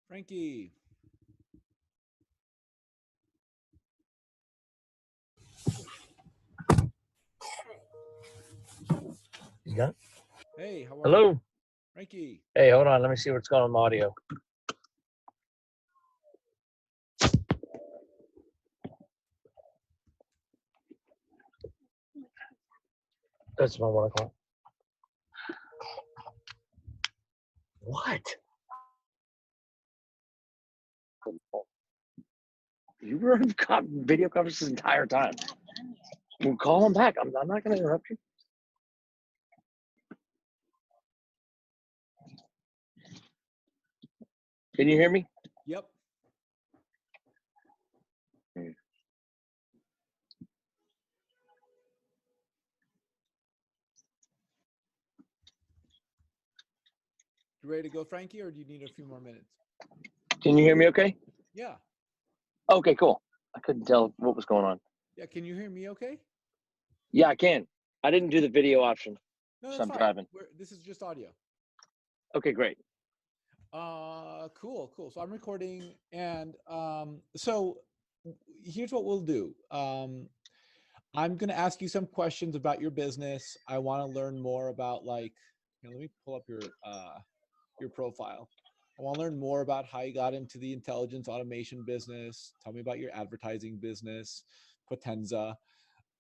Frankie. You got it? Hey, how are you? Hello. Frankie. Hey, hold on. Let me see what's going on with audio. That's my 1 o'clock. What? You were on video conference this entire time. Well, call him back. I'm not going to interrupt you. Can you hear me? Yep. You ready to go, Frankie, or do you need a few more minutes? Can you hear me okay? Yeah. Okay, cool. I couldn't tell what was going on. Yeah, can you hear me okay? Yeah, I can. I didn't do the video option. No, So that's I'm fine. driving. This is just audio. Okay, great. Cool. So I'm recording, and so here's what we'll do. I'm going to ask you some questions about your business. I want to learn more about let me pull up your profile. I want to learn more about how you got into the intelligence automation business. Tell me about your advertising business, Potenza.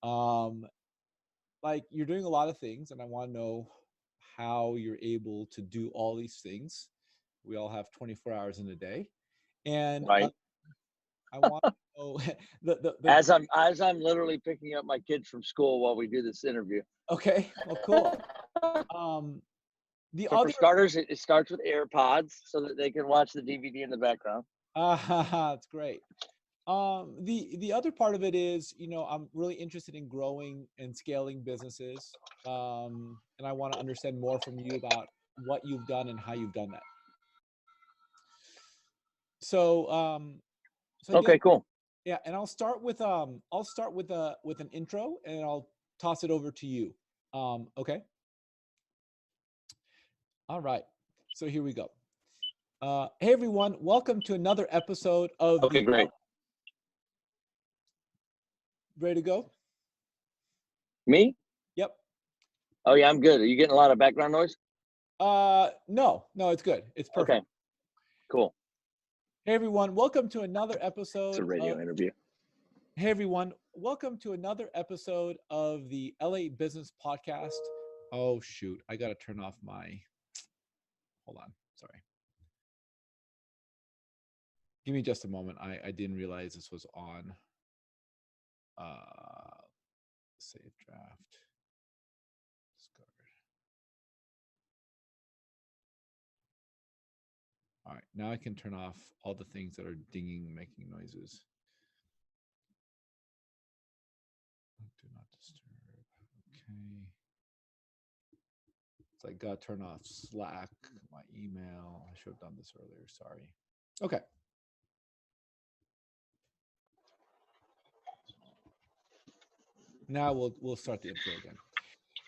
You're doing a lot of things, and I want to know how you're able to do all these things. We all have 24 hours in a day, and Right. I want to know As I'm literally picking up my kids from school while we do this interview. Okay, well, cool. For starters, it starts with AirPods so that they can watch the DVD in the background. That's great. The other part of it is, I'm really interested in growing and scaling businesses, and I want to understand more from you about what you've done and how you've done that. So, Okay, cool. Yeah, and I'll start with an intro, and I'll toss it over to you. Okay. All right. So here we go. Hey everyone, welcome to another episode of Okay, great. Ready to go? Me? Yep. Oh yeah, I'm good. Are you getting a lot of background noise? No, it's good. It's perfect. Okay, cool. Hey everyone, welcome to another episode. It's a radio interview. Hey everyone, welcome to another episode of the LA Business Podcast. Oh shoot, I gotta turn off my. Hold on, sorry. Give me just a moment. I didn't realize this was on. Save draft. Discovered. All right, now I can turn off all the things that are dinging, making noises. Do not disturb. Okay. So I got to turn off Slack, my email. I should have done this earlier. Sorry. Okay. Now we'll start the intro again.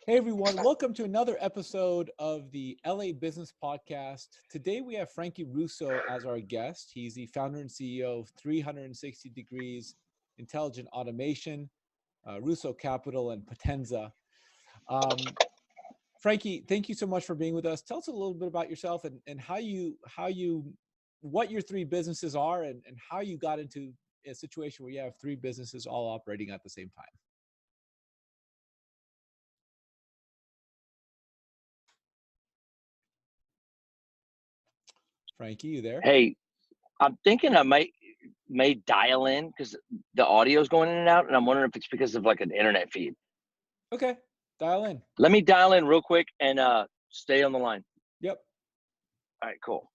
Hey everyone, welcome to another episode of the LA Business Podcast. Today we have Frankie Russo as our guest. He's the founder and CEO of 360 Degrees Intelligent Automation, Russo Capital, and Potenza. Frankie, thank you so much for being with us. Tell us a little bit about yourself and what your three businesses are and how you got into a situation where you have three businesses all operating at the same time. Frankie, you there? Hey, I'm thinking I may dial in because the audio is going in and out, and I'm wondering if it's because of like an internet feed. Okay, dial in. Let me dial in real quick and stay on the line. Yep. All right, cool.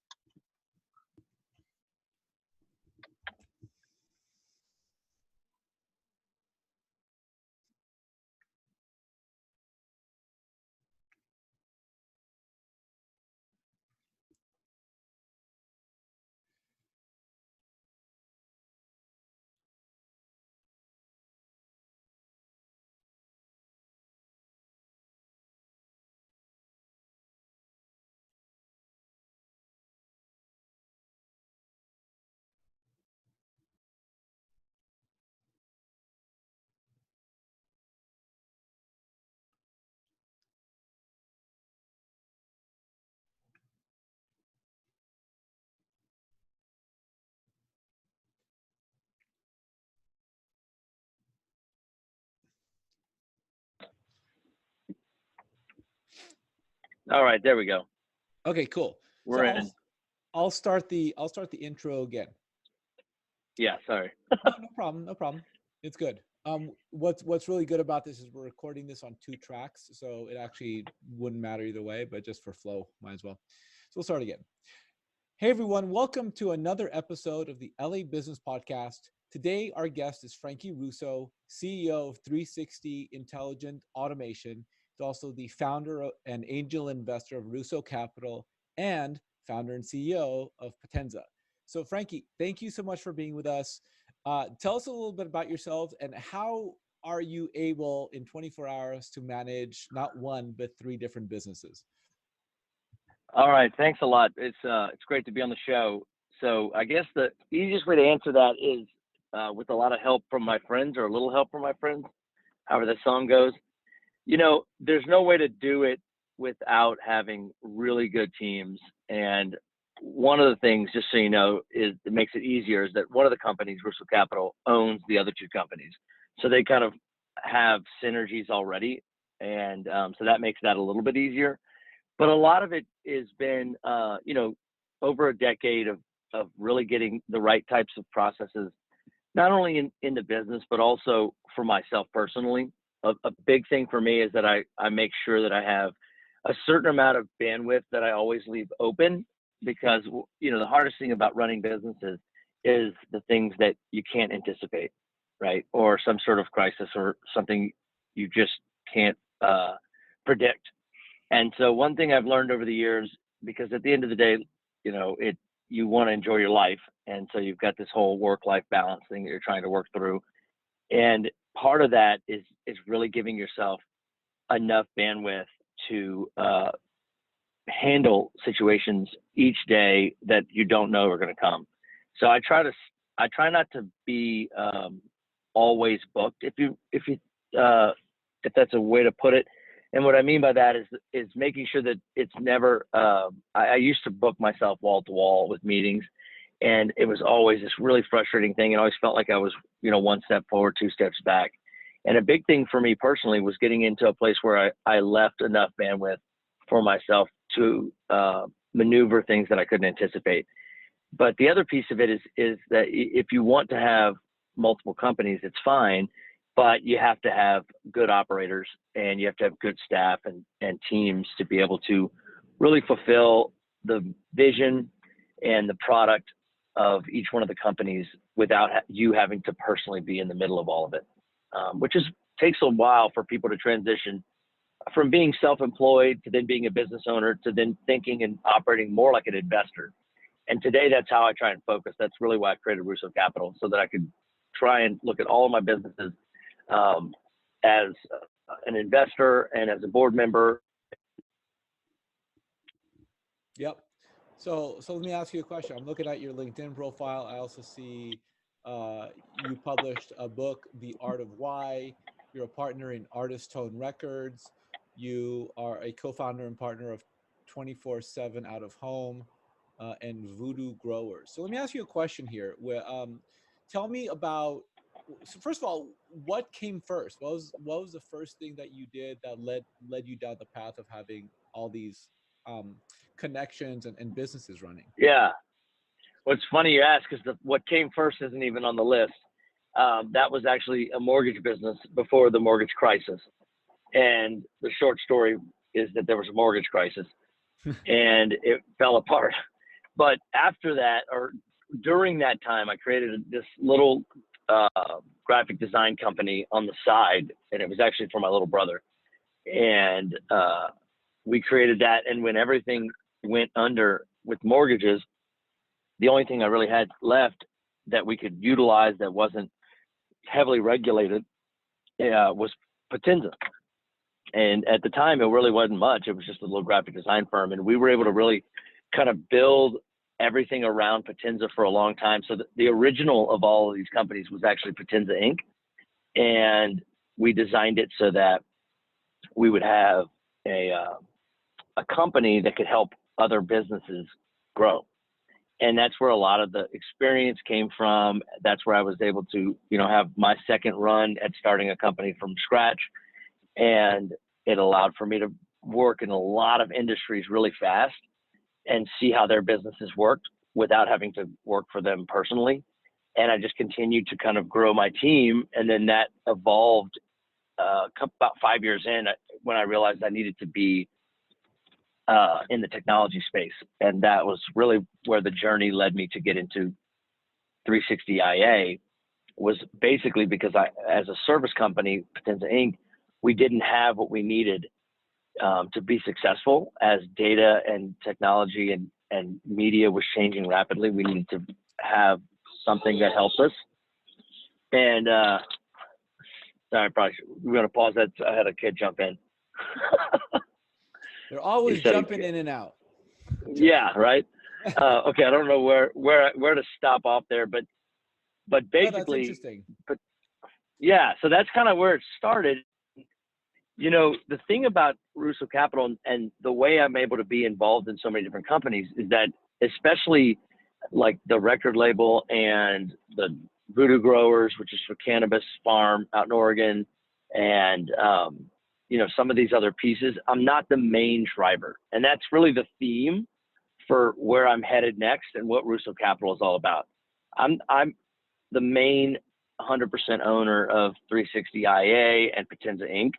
All right, there we go. Okay, cool. So We're in. I'll start the intro again. Yeah, sorry. No, no problem, no problem. It's good. What's really good about this is we're recording this on 2 tracks, so it actually wouldn't matter either way, but just for flow, might as well. So we'll start again. Hey everyone, welcome to another episode of the LA Business Podcast. Today, our guest is Frankie Russo, CEO of 360 Intelligent Automation. He's also the founder and angel investor of Russo Capital and founder and CEO of Potenza. So, Frankie, thank you so much for being with us. Tell us a little bit about yourself and how are you able in 24 hours to manage not one, but 3 different businesses? All right, thanks a lot. It's great to be on the show. So I guess the easiest way to answer that is with a lot of help from my friends or a little help from my friends, however the song goes. There's no way to do it without having really good teams. And one of the things, just so you know, is that makes it easier is that one of the companies, Russo Capital, owns the other 2 companies. So they kind of have synergies already. And so that makes that a little bit easier. But a lot of it has been, over a decade of really getting the right types of processes, not only in the business, but also for myself personally. A big thing for me is that I make sure that I have a certain amount of bandwidth that I always leave open because, the hardest thing about running businesses is the things that you can't anticipate, right? Or some sort of crisis or something you just can't predict. And so one thing I've learned over the years, because at the end of the day, you want to enjoy your life. And so you've got this whole work-life balance thing that you're trying to work through. And part of that is really giving yourself enough bandwidth to handle situations each day that you don't know are going to come. So I try not to be always booked, if that's a way to put it. And what I mean by that is making sure that it's never. I used to book myself wall to wall with meetings, and it was always this really frustrating thing. And I always felt like I was, 1 step forward, 2 steps back. And a big thing for me personally was getting into a place where I left enough bandwidth for myself to maneuver things that I couldn't anticipate. But the other piece of it is that if you want to have multiple companies, it's fine, but you have to have good operators and you have to have good staff and teams to be able to really fulfill the vision and the product of each one of the companies without you having to personally be in the middle of all of it, which takes a while for people to transition from being self-employed to then being a business owner to then thinking and operating more like an investor. And today, that's how I try and focus. That's really why I created Russo Capital, so that I could try and look at all of my businesses as an investor and as a board member. Yep. So let me ask you a question. I'm looking at your LinkedIn profile. I also see you published a book, The Art of Why. You're a partner in Artist Tone Records. You are a co-founder and partner of 24/7 Out of Home and Voodoo Growers. So let me ask you a question here. Tell me about. So first of all, what came first? What was the first thing that you did that led you down the path of having all these um, connections and businesses running? Yeah. What's funny you ask is what came first isn't even on the list. That was actually a mortgage business before the mortgage crisis. And the short story is that there was a mortgage crisis and it fell apart. But after that, or during that time, I created this little graphic design company on the side, and it was actually for my little brother. And we created that. And when everything went under with mortgages, the only thing I really had left that we could utilize that wasn't heavily regulated was Potenza. And at the time, it really wasn't much. It was just a little graphic design firm. And we were able to really kind of build everything around Potenza for a long time. So the original of all of these companies was actually Potenza Inc. And we designed it so that we would have a company that could help other businesses grow. And that's where a lot of the experience came from. That's where I was able to, have my second run at starting a company from scratch. And it allowed for me to work in a lot of industries really fast and see how their businesses worked without having to work for them personally. And I just continued to kind of grow my team. And then that evolved about 5 years in when I realized I needed to be in the technology space. And that was really where the journey led me to get into 360 IA, was basically because as a service company, Potenza Inc., we didn't have what we needed to be successful. As data and technology and media was changing rapidly, we needed to have something that helped us. And sorry, we're going to pause that. I had a kid jump in. They're always jumping in and out. Yeah, right. Okay, I don't know where to stop off there, but basically, that's interesting. But yeah, so that's kind of where it started. You know, the thing about Russo Capital and the way I'm able to be involved in so many different companies is that, especially like the record label and the Voodoo Growers, which is for cannabis farm out in Oregon, and you know, some of these other pieces, I'm not the main driver. And that's really the theme for where I'm headed next and what Russo Capital is all about. I'm the main 100% owner of 360 IA and Potenza Inc.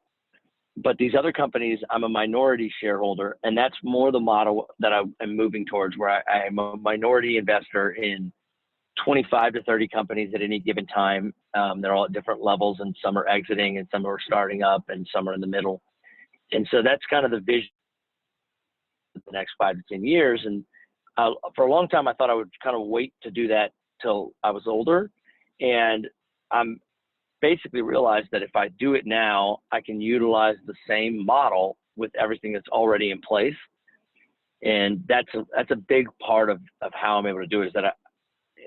But these other companies, I'm a minority shareholder, and that's more the model that I am moving towards, where I am a minority investor in 25 to 30 companies at any given time. They're all at different levels, and some are exiting, and some are starting up, and some are in the middle. And so that's kind of the vision for the next 5 to 10 years. And for a long time, I thought I would kind of wait to do that till I was older. And I'm basically realized that if I do it now, I can utilize the same model with everything that's already in place. And that's a big part of how I'm able to do it, is that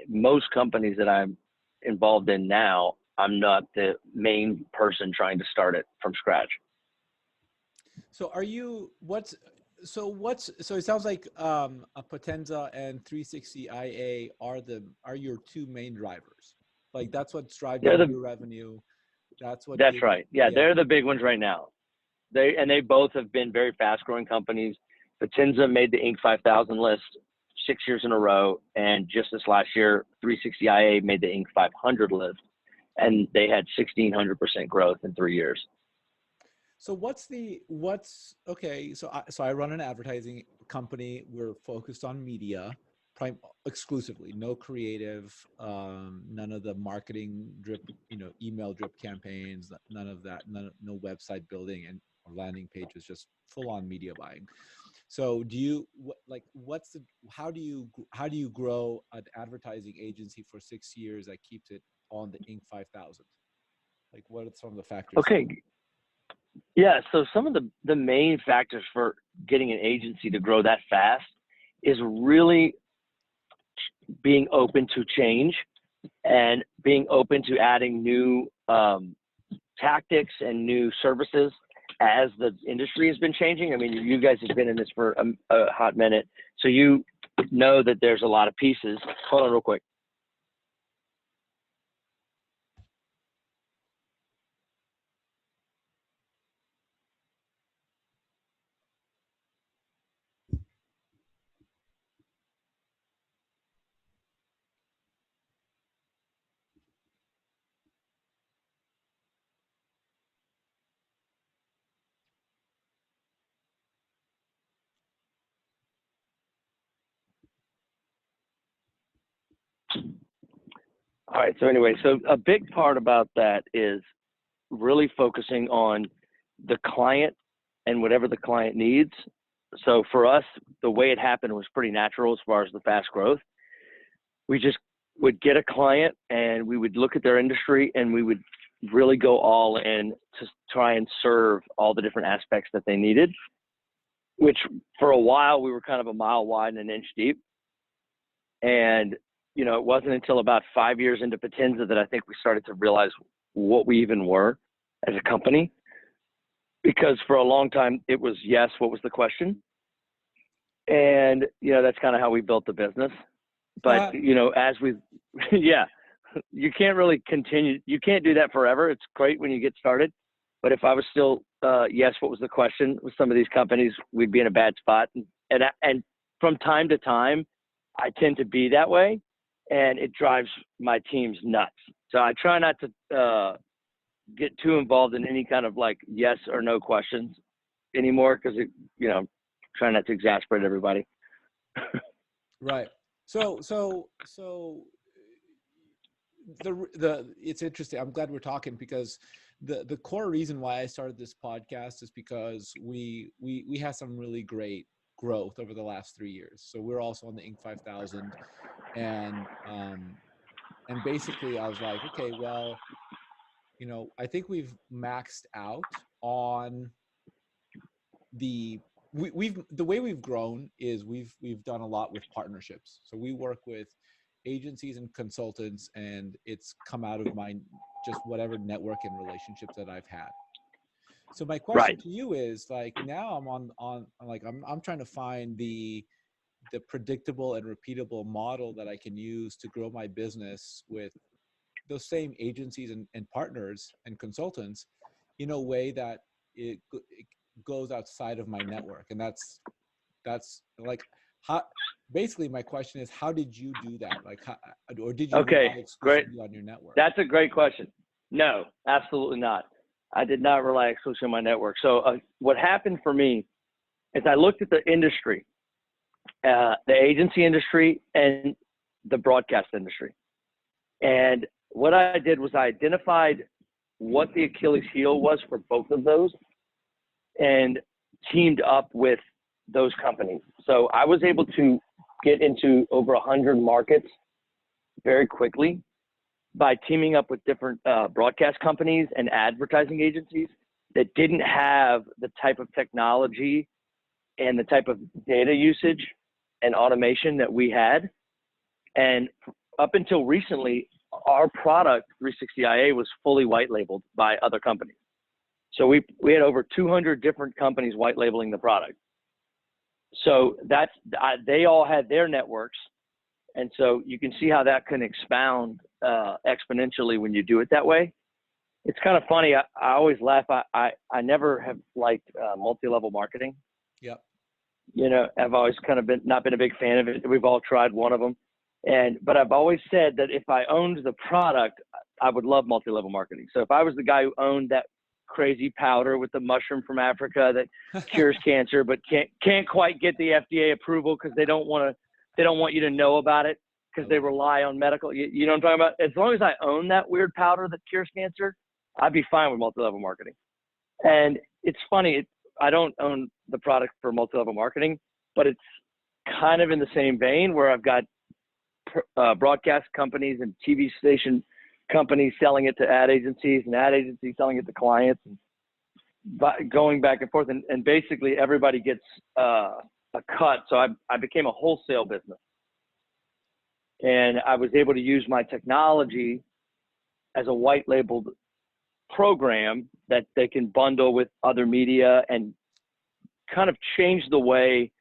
most companies that I'm involved in now, I'm not the main person trying to start it from scratch. So so it sounds like a Potenza and 360 IA are your two main drivers. Like that's what's driving your revenue. That's right. Yeah, they're the big ones right now. They both have been very fast growing companies. Potenza made the Inc. 5000 list 6 years in a row, and just this last year, 360 IA made the Inc. 500 list, and they had 1,600% growth in 3 years. So okay? So I run an advertising company. We're focused on media, exclusively, no creative, none of the marketing drip, email drip campaigns, none of that, no website building and or landing pages, just full on media buying. So how do you grow an advertising agency for 6 years that keeps it on the Inc. 5000? Like, what are some of the factors? Okay. Yeah. So some of the main factors for getting an agency to grow that fast is really being open to change and being open to adding new tactics and new services as the industry has been changing. I mean, you guys have been in this for a hot minute, so you know that there's a lot of pieces. Hold on real quick. All right. So anyway, so a big part about that is really focusing on the client and whatever the client needs. So for us, the way it happened was pretty natural as far as the fast growth. We just would get a client and we would look at their industry and we would really go all in to try and serve all the different aspects that they needed, which for a while we were kind of a mile wide and an inch deep. And, it wasn't until about 5 years into Potenza that I think we started to realize what we even were as a company. Because for a long time it was, yes, what was the question? And, that's kind of how we built the business. But, as we, yeah, you can't really continue. You can't do that forever. It's great when you get started. But if I was still yes, what was the question? With some of these companies, we'd be in a bad spot. And from time to time, I tend to be that way, and it drives my teams nuts. So I try not to get too involved in any kind of like yes or no questions anymore, because try not to exasperate everybody. Right. So it's interesting. I'm glad we're talking, because the core reason why I started this podcast is because we had some really great growth over the last 3 years. So we're also on the Inc. 5000, and basically I was like, okay, well, I think we've maxed out on the way we've grown is we've done a lot with partnerships. So we work with agencies and consultants, and it's come out of my just whatever network and relationships that I've had. So my question Right. to you is, like, now I'm trying to find the predictable and repeatable model that I can use to grow my business with those same agencies and partners and consultants in a way that it goes outside of my network. And that's like, how, basically my question is, how did you do that? Like, or did you Okay, rely great. exclusively on your network? That's a great question. No, absolutely not. I did not rely exclusively on my network. So what happened for me is I looked at the industry, the agency industry and the broadcast industry. And what I did was I identified what the Achilles heel was for both of those and teamed up with those companies. So I was able to get into over 100 markets very quickly by teaming up with different broadcast companies and advertising agencies that didn't have the type of technology and the type of data usage and automation that we had. And up until recently, our product, 360IA, was fully white labeled by other companies. So we had over 200 different companies white labeling the product. So they all had their networks. And so you can see how that can expound exponentially when you do it that way. It's kind of funny. I always laugh. I never have liked multi-level marketing. Yep. I've always kind of not been a big fan of it. We've all tried one of them. But I've always said that if I owned the product, I would love multi-level marketing. So if I was the guy who owned that crazy powder with the mushroom from Africa that cures cancer, but can't quite get the FDA approval because they don't want you to know about it because they rely on medical. You know what I'm talking about? As long as I own that weird powder that cures cancer, I'd be fine with multi-level marketing. And it's funny, I don't own the product for multi-level marketing, but it's kind of in the same vein where I've got broadcast companies and TV station companies selling it to ad agencies and ad agencies selling it to clients, and going back and forth. And basically everybody gets a cut. So I became a wholesale business. And I was able to use my technology as a white labeled program that they can bundle with other media and kind of change the way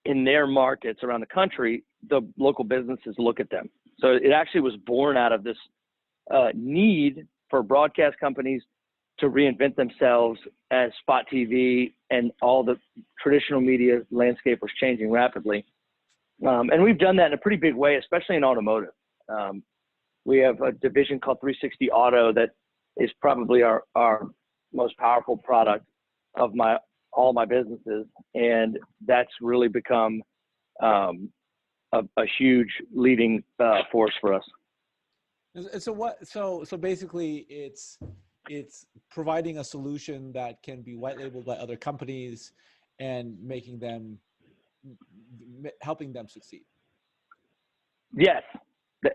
in their markets around the country the local businesses look at them. So it actually was born out of this need for broadcast companies to reinvent themselves as spot TV and all the traditional media landscape was changing rapidly. And we've done that in a pretty big way, especially in automotive. We have a division called 360 Auto that is probably our most powerful product of all my businesses. And that's really become a huge leading force for us. So basically it's providing a solution that can be white labeled by other companies and helping them succeed. Yes.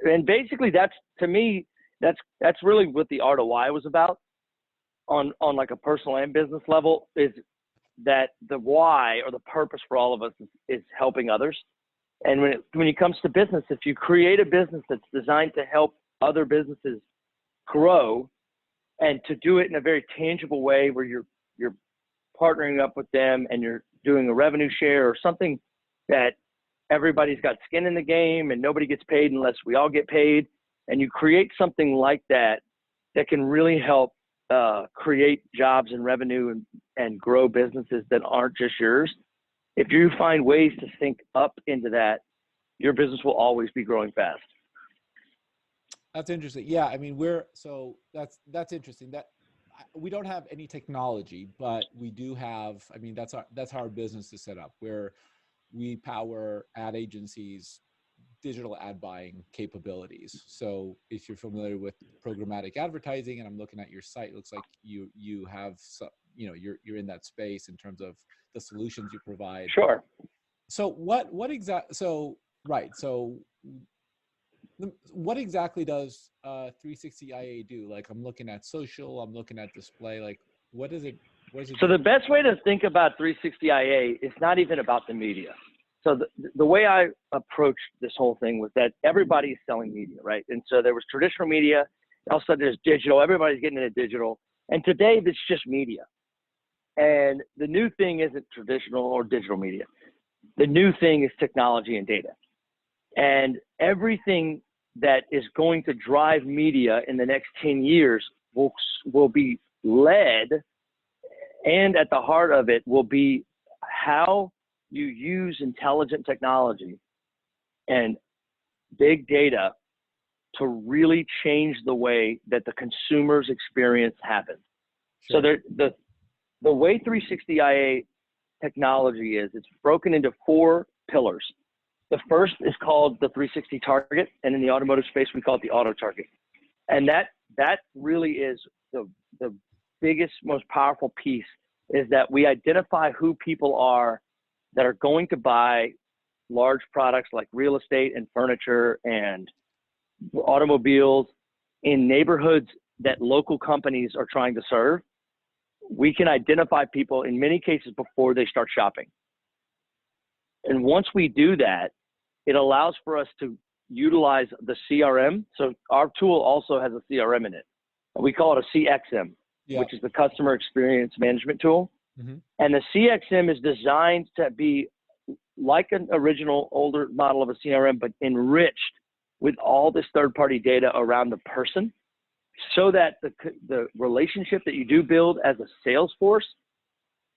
And basically that's, to me, that's really what the art of why was about on like a personal and business level, is that the why or the purpose for all of us is helping others. And when it comes to business, if you create a business that's designed to help other businesses grow and to do it in a very tangible way where you're partnering up with them and you're doing a revenue share or something that everybody's got skin in the game and nobody gets paid unless we all get paid, and you create something like that can really help create jobs and revenue and grow businesses that aren't just yours, if you find ways to sync up into that, your business will always be growing fast. That's interesting. Yeah, I mean, that's interesting. That we don't have any technology, but we do have. I mean, that's how our business is set up, where we power ad agencies' digital ad buying capabilities. So if you're familiar with programmatic advertising, and I'm looking at your site, it looks like you have you're in that space in terms of the solutions you provide. Sure. So what exactly? So right. So what exactly does 360 IA do? Like, I'm looking at social, I'm looking at display. Like, what is it? What does it So do? the best way to think about 360 IA is not even about the media. So the way I approached this whole thing was that everybody is selling media, right? And so there was traditional media, also there's digital, everybody's getting into digital. And today it's just media. And the new thing isn't traditional or digital media. The new thing is technology and data. And everything that is going to drive media in the next 10 years will be led, and at the heart of it will be how you use intelligent technology and big data to really change the way that the consumer's experience happens. Sure. So the way 360 IA technology is, it's broken into 4 pillars. The first is called the 360 target, and in the automotive space, we call it the auto target. And that really is the biggest, most powerful piece, is that we identify who people are that are going to buy large products like real estate and furniture and automobiles in neighborhoods that local companies are trying to serve. We can identify people in many cases before they start shopping. And once we do that, it allows for us to utilize the CRM. So our tool also has a CRM in it. We call it a CXM, which is the customer experience management tool. Mm-hmm. And the CXM is designed to be like an original older model of a CRM, but enriched with all this third-party data around the person, so that the relationship that you do build as a sales force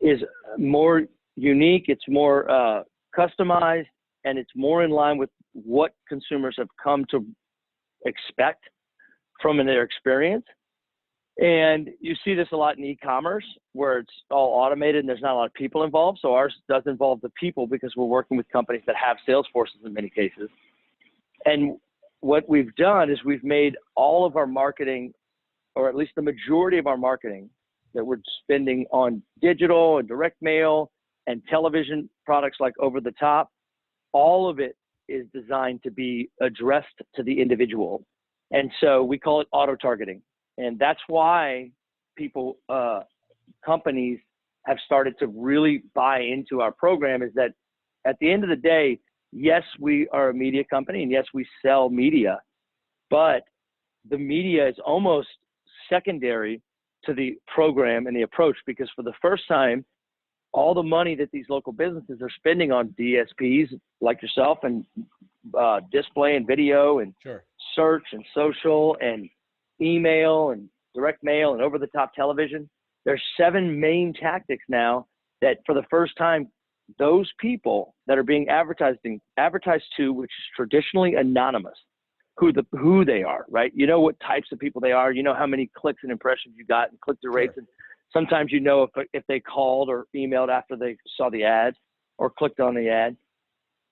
is more unique, it's more customized, and it's more in line with what consumers have come to expect from their experience. And you see this a lot in e-commerce, where it's all automated and there's not a lot of people involved. So ours does involve the people, because we're working with companies that have sales forces in many cases. And what we've done is we've made all of our marketing, or at least the majority of our marketing that we're spending on digital and direct mail and television products like over the top, all of it is designed to be addressed to the individual. And so we call it auto targeting. And that's why people, companies have started to really buy into our program, is that at the end of the day, yes, we are a media company, and yes, we sell media, but the media is almost secondary to the program and the approach, because for the first time, all the money that these local businesses are spending on DSPs like yourself, and display and video and search and social and email and direct mail and over-the-top television, there's 7 main tactics now that for the first time, those people that are being advertised to, which is traditionally anonymous, who they are, right? You know what types of people they are. You know how many clicks and impressions you got and click-through rates. And sometimes you know if they called or emailed after they saw the ad or clicked on the ad.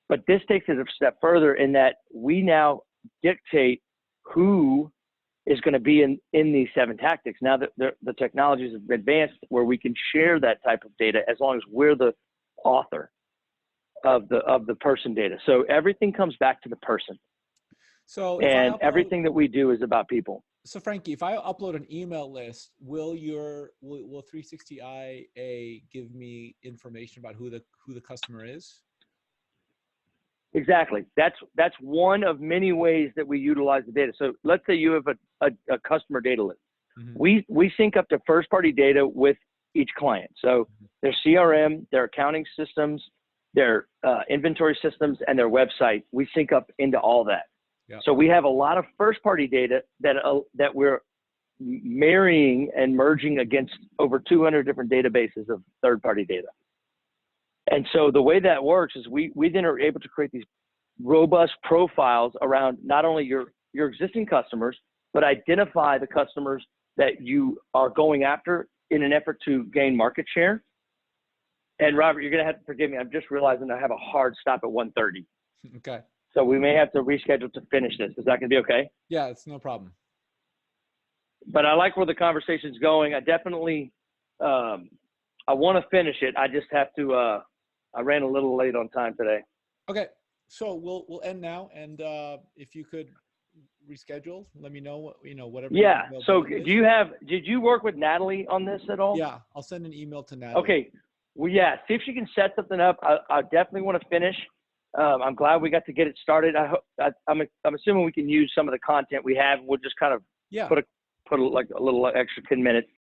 But this takes it a step further, in that we now dictate who is going to be in these 7 tactics. Now that the technologies have advanced, where we can share that type of data as long as we're the author of the person data. So everything comes back to the person. So and everything that we do is about people. So Frankie, if I upload an email list, will 360 IA give me information about who the customer is? Exactly. That's one of many ways that we utilize the data. So let's say you have a customer data list. Mm-hmm. We sync up to first-party data with each client. So their CRM, their accounting systems, their inventory systems, and their website, we sync up into all that. Yep. So we have a lot of first-party data that we're marrying and merging against over 200 different databases of third-party data. And so the way that works is we then are able to create these robust profiles around not only your existing customers, but identify the customers that you are going after in an effort to gain market share. And Robert, you're going to have to forgive me. I'm just realizing I have a hard stop at 1:30. Okay. So we may have to reschedule to finish this. Is that going to be okay? Yeah, it's no problem. But I like where the conversation's going. I definitely, I want to finish it. I just have to, I ran a little late on time today. Okay. So we'll end now. And if you could reschedule, let me know whatever. Yeah. So did you work with Natalie on this at all? Yeah. I'll send an email to Natalie. Okay. Well, yeah, see if she can set something up. I definitely want to finish. I'm glad we got to get it started. I'm assuming we can use some of the content we have. We'll just kind of put like a little extra 10 minutes